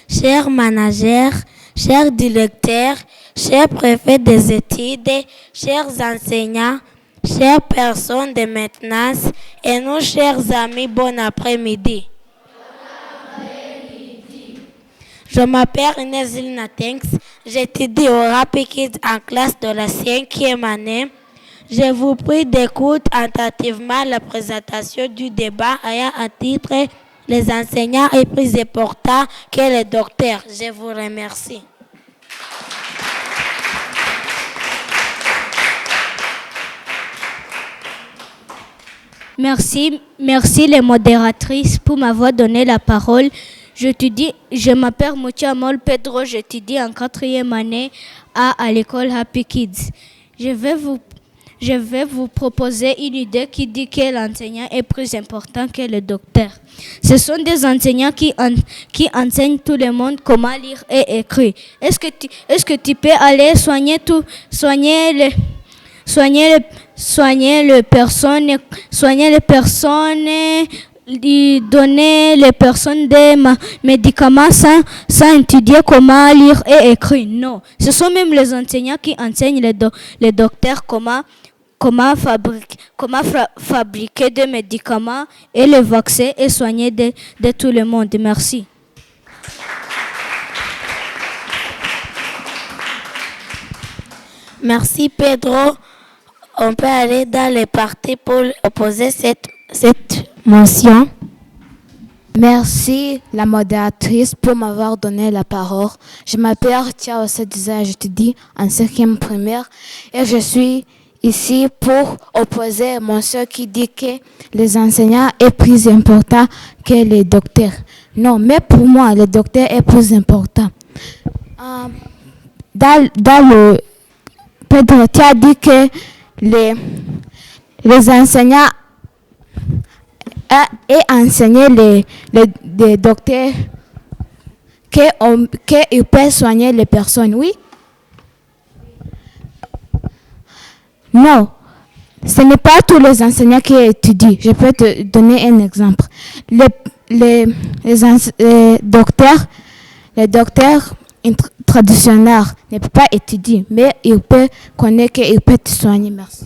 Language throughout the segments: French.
Chers managers, chers directeurs, chers préfets des études, chers enseignants, chères personnes de maintenance et nos chers amis, bon après-midi. Je m'appelle Inès Natenx, j'étudie au Rapid Kids en classe de la 5e année. Je vous prie d'écouter attentivement la présentation du débat ayant à titre les enseignants est plus important que les docteurs. Je vous remercie. Merci les modératrices pour m'avoir donné la parole. Je m'appelle Moutia Amol Pedro, j'étudie en 4e année à l'école Happy Kids. Je vais vous proposer une idée qui dit que l'enseignant est plus important que le docteur. Ce sont des enseignants qui enseignent tout le monde comment lire et écrire. Est-ce que tu peux aller soigner les personnes, lui donner les personnes des médicaments sans étudier comment lire et écrire? Non, ce sont même les enseignants qui enseignent les docteurs comment fabriquer des médicaments et les vaccins et soigner de tout le monde. Merci. Merci Pedro. On peut aller dans les parties pour opposer cette motion. Merci la modératrice pour m'avoir donné la parole. Je m'appelle Tia Osediza, j'étudie en 5e primaire et je suis ici pour opposer mon soeur qui dit que les enseignants est plus important que les docteurs. Non, mais pour moi, le docteur est plus important. Pedro, tu as dit que les enseignants et enseigner les docteurs qu'ils peuvent soigner les personnes, oui? Non, ce n'est pas tous les enseignants qui étudient. Je peux te donner un exemple. Les docteurs traditionnels ne peuvent pas étudier, mais ils peuvent connaître qu'ils peuvent te soigner. Merci.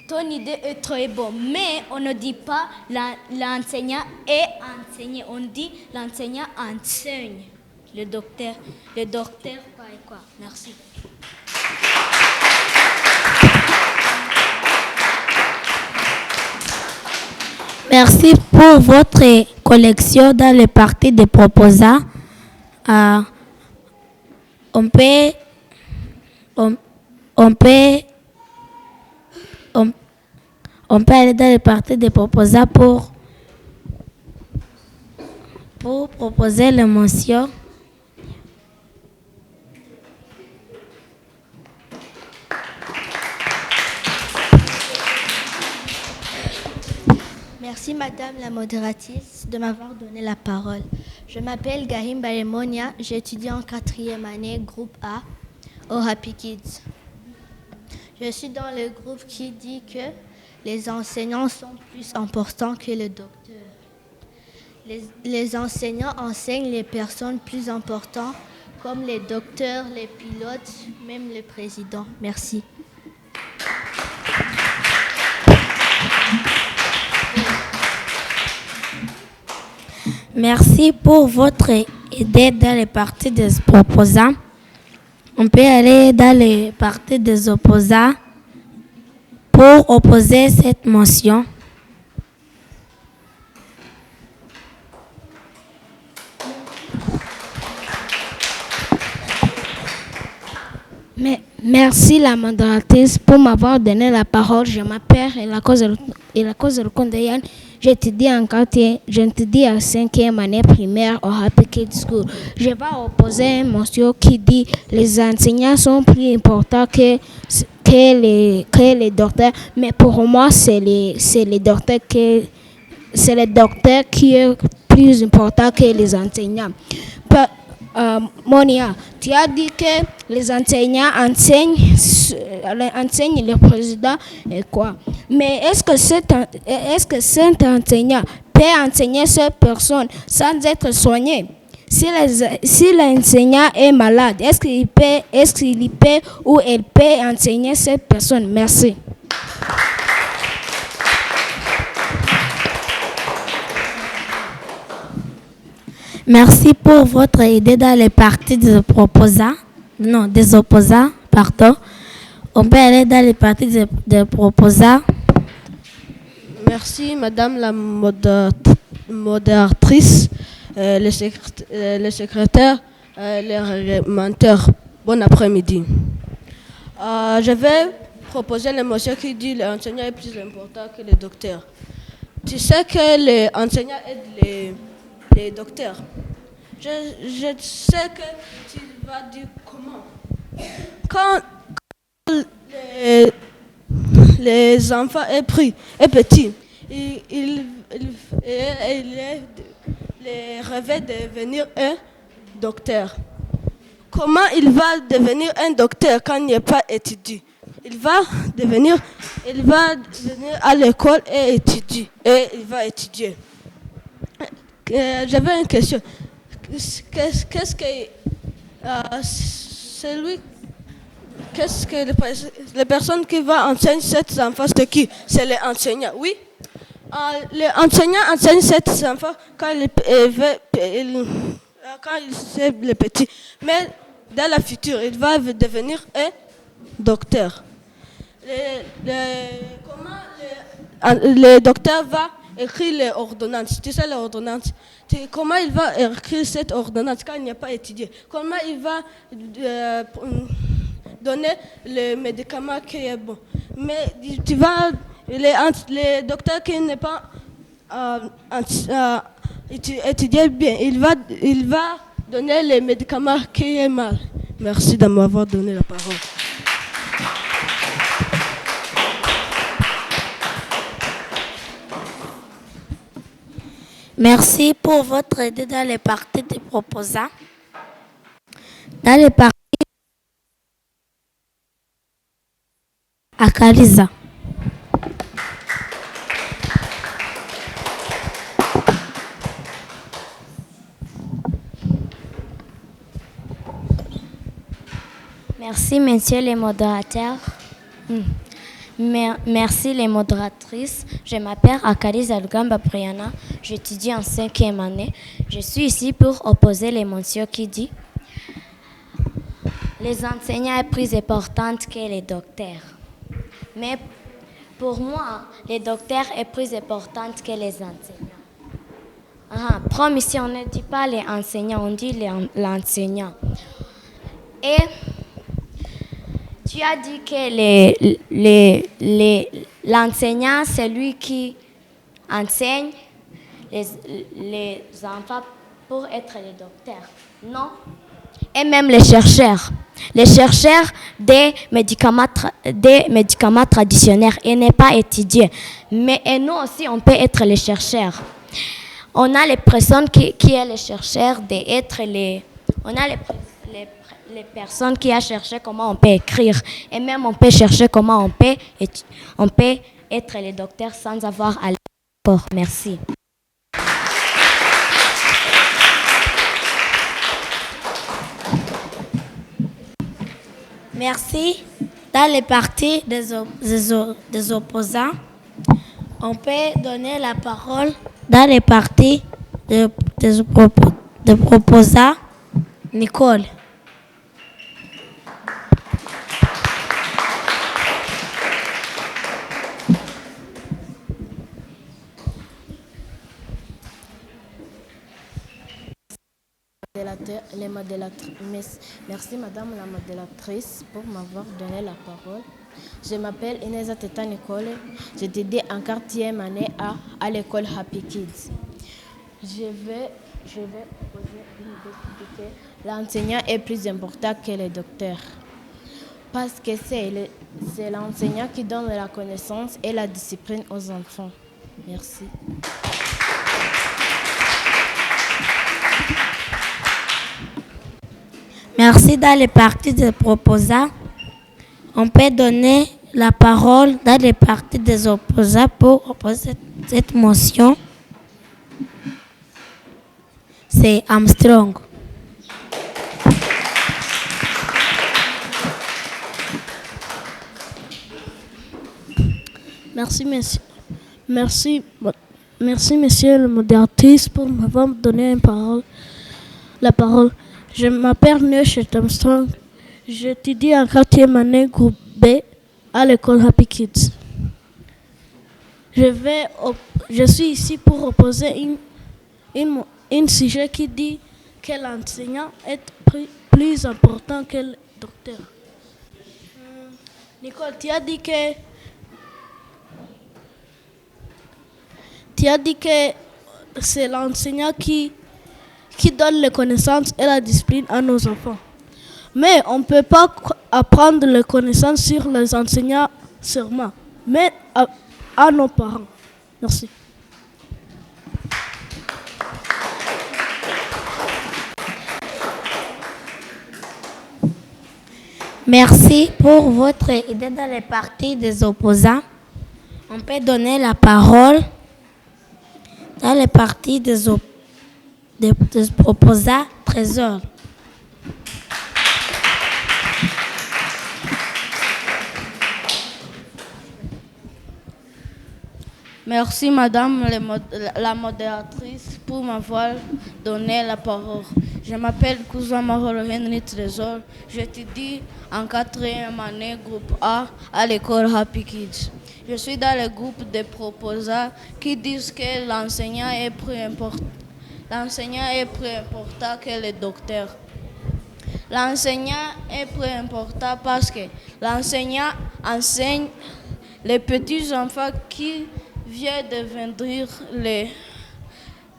Ton idée est très bonne, mais on ne dit pas l'enseignant est enseigné, on dit l'enseignant enseigne. Le docteur pas quoi. Merci. Merci pour votre collection dans le parti des proposants. On peut aller dans le parti des proposants pour proposer la motion. Merci Madame la modératrice de m'avoir donné la parole. Je m'appelle Gahim Balemonia, j'étudie en 4e année, groupe A, au Happy Kids. Je suis dans le groupe qui dit que les enseignants sont plus importants que les docteurs. Les enseignants enseignent les personnes plus importantes comme les docteurs, les pilotes, même le président. Merci. Merci pour votre idée dans les partis des proposants. On peut aller dans les partis des opposants pour opposer cette motion. Merci la modératrice pour m'avoir donné la parole. Je m'appelle la cause de Kondayan. J'étudie en 5e année primaire au Happy Kids School. Je vais opposer une motion qui dit les enseignants sont plus importants que les docteurs. Mais pour moi, c'est les docteurs qui est plus important que les enseignants. Monia, tu as dit que les enseignants enseignent le président et quoi. Mais est-ce que cet enseignant peut enseigner cette personne sans être soigné? Si l'enseignant est malade, est-ce qu'il peut ou elle peut enseigner cette personne? Merci. Merci pour votre idée dans les parties des opposants. Pardon. On peut aller dans les parties des proposants. Merci, Madame la modératrice, le secrétaire, les réglementeurs. Bon après-midi. Je vais proposer l'émotion qui dit que l'enseignant est plus important que le docteur. Tu sais que l'enseignant aide les docteurs. Je sais que tu vas dire comment. Quand les enfants est petit, il rêve de devenir un docteur. Comment il va devenir un docteur quand il n'est pas étudié? Il va devenir à l'école et il va étudier. J'avais une question. Qu'est-ce que les personnes qui vont enseigner ces enfants, c'est qui? C'est les enseignants, oui. Les enseignants enseignent ces enfants quand ils sont petits. Mais dans la future, il va devenir un docteur. Comment le docteur va écrire les ordonnances? Tu sais les ordonnances? Comment il va écrire cette ordonnance quand il n'est pas étudié? Comment il va donner le médicament qui est bon? Mais les docteurs qui n'est pas étudié bien, il va donner les médicaments qui est mal. Merci de m'avoir donné la parole. Merci pour votre aide dans les parties des proposants. Dans les parties à Kaliza. Merci, messieurs les modérateurs. Merci les modératrices. Je m'appelle Akaliza Lugamba Briana. J'étudie en 5e année. Je suis ici pour opposer l'émotion qui dit les enseignants sont plus importants que les docteurs. Mais pour moi, les docteurs sont plus importants que les enseignants. Promis, ici, on ne dit pas les enseignants, on dit l'enseignant. Et tu as dit que l'enseignant, c'est lui qui enseigne les enfants pour être les docteurs. Non. Et même les chercheurs. Les chercheurs des médicaments traditionnels, ils n'est pas étudié. Mais et nous aussi, on peut être les chercheurs. On a les personnes qui sont les chercheurs d'être les... On a les personnes qui ont cherché comment on peut écrire. Et même on peut chercher comment on peut être les docteurs sans avoir à l'école. Merci. Merci. Dans les parties des opposants, on peut donner la parole dans les parties des proposants. Nicole. Merci Madame la modératrice pour m'avoir donné la parole. Je m'appelle Ineza Teta Nicole. J'étudie en 4e année à l'école Happy Kids. Je vais proposer une idée que l'enseignant est plus important que le docteur. Parce que c'est l'enseignant qui donne la connaissance et la discipline aux enfants. Merci. Merci dans les parties des proposants. On peut donner la parole dans les parties des opposants pour opposer cette motion. C'est Armstrong. Merci, monsieur. Merci, monsieur le modératrice, pour m'avoir donné la parole. Je m'appelle Neuchet Armstrong. J'étudie en quatrième année, groupe B, à l'école Happy Kids. Je suis ici pour opposer un sujet qui dit que l'enseignant est plus important que le docteur. Nicole, tu as dit que c'est l'enseignant qui donne les connaissances et la discipline à nos enfants. Mais on ne peut pas apprendre les connaissances sur les enseignants seulement, mais à nos parents. Merci. Merci pour votre idée dans les parties des opposants. On peut donner la parole dans les parties des opposants. Trésor. Merci Madame la modératrice pour m'avoir donné la parole. Je m'appelle Cousin Mahoro Henry Trésor. J'étudie en quatrième année groupe A à l'école Happy Kids. Je suis dans le groupe des proposants qui disent que l'enseignant est plus important que le docteur. L'enseignant est plus important parce que l'enseignant enseigne les petits enfants qui viennent devenir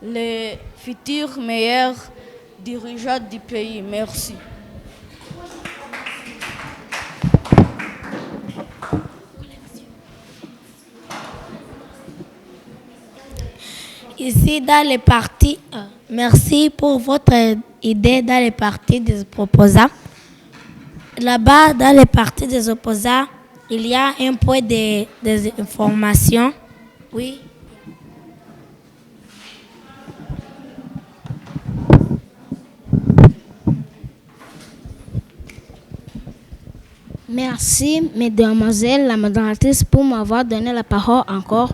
les futurs meilleurs dirigeants du pays. Merci. Ici, dans les parties, merci pour votre idée dans les parties des proposants. Là-bas, dans les parties des opposants, il y a un point des informations. Oui. Merci, mesdemoiselles, la modératrice, pour m'avoir donné la parole encore.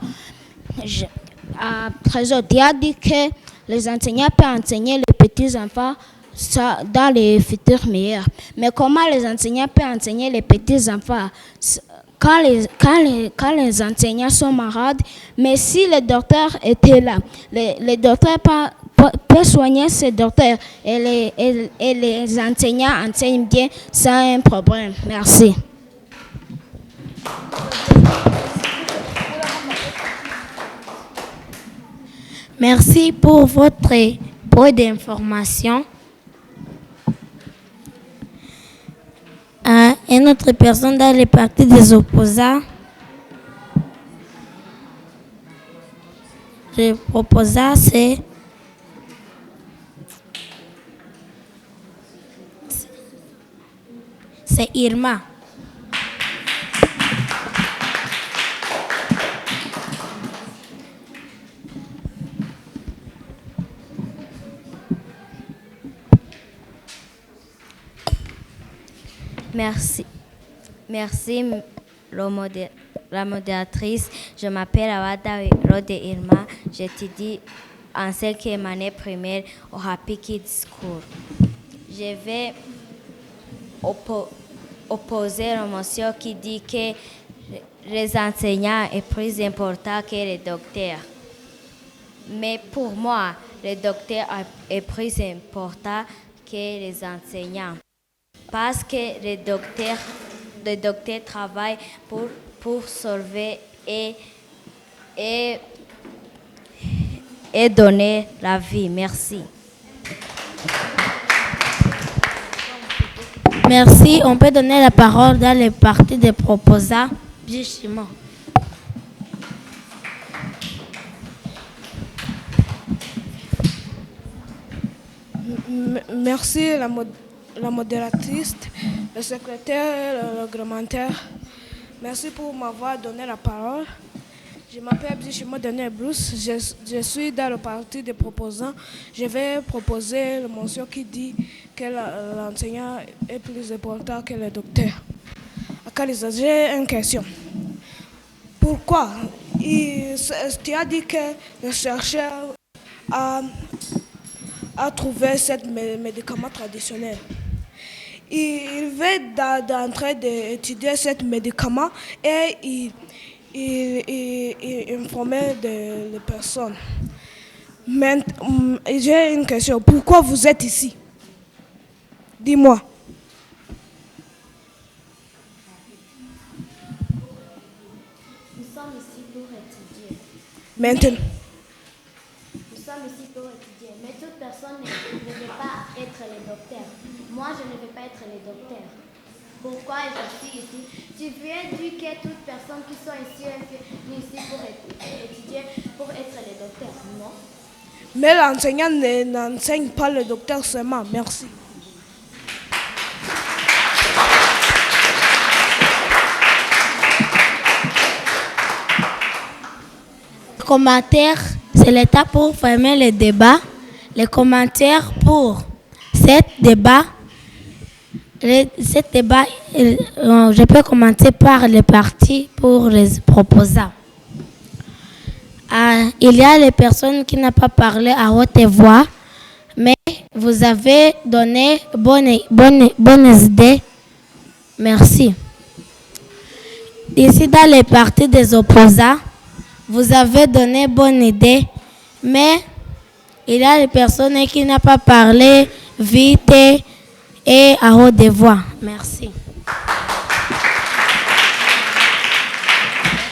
Trésor, tu as dit que les enseignants peuvent enseigner les petits enfants dans les futurs meilleurs. Mais comment les enseignants peuvent enseigner les petits enfants quand les enseignants sont malades? Mais si le docteur était là, le docteur peut soigner ces docteurs et les enseignants enseignent bien sans un problème. Merci. Merci pour votre point d'information. Une autre personne dans les partis des opposants. Le proposant, c'est Irma. Merci la modératrice. Je m'appelle Awada Rode Irma. J'étudie en 5e année primaire au Happy Kids School. Je vais opposer une motion qui dit que les enseignants sont plus importants que les docteurs. Mais pour moi, le docteur est plus important que les enseignants. Parce que les docteurs travaillent pour sauver et donner la vie. Merci. Merci. On peut donner la parole dans les parties des proposants. Justement. Merci la modératrice, le secrétaire, le réglementaire. Merci pour m'avoir donné la parole. Je m'appelle Bishimo Daniel Bruce. Je suis dans le parti des proposants. Je vais proposer la motion qui dit que l'enseignant est plus important que le docteur. Akalisa, j'ai une question. Pourquoi tu as dit que le chercheur a trouvé ce médicament traditionnel? Il va d'entrer d'étudier ce médicament et il informait les personnes. Mais j'ai une question. Pourquoi vous êtes ici? Dis-moi. Nous sommes ici pour étudier. Maintenant. Nous sommes ici pour étudier. Mais toute personne ne veut pas être le docteur. Moi, je ne veux pas être le docteur. Pourquoi je suis ici? Tu viens dire que toutes personnes qui sont ici viennent ici pour étudier, pour être le docteur, non? Mais l'enseignant n'enseigne pas le docteur seulement. Merci. Les commentaires, c'est l'étape pour fermer le débat. Les commentaires pour cet débat, je peux commencer par les partis pour les proposants. Il y a les personnes qui n'ont pas parlé à haute voix, mais vous avez donné bonnes idées. Merci. Ici, dans les partis des opposants, vous avez donné bonne idée, mais il y a des personnes qui n'ont pas parlé vite et à haute voix. Merci.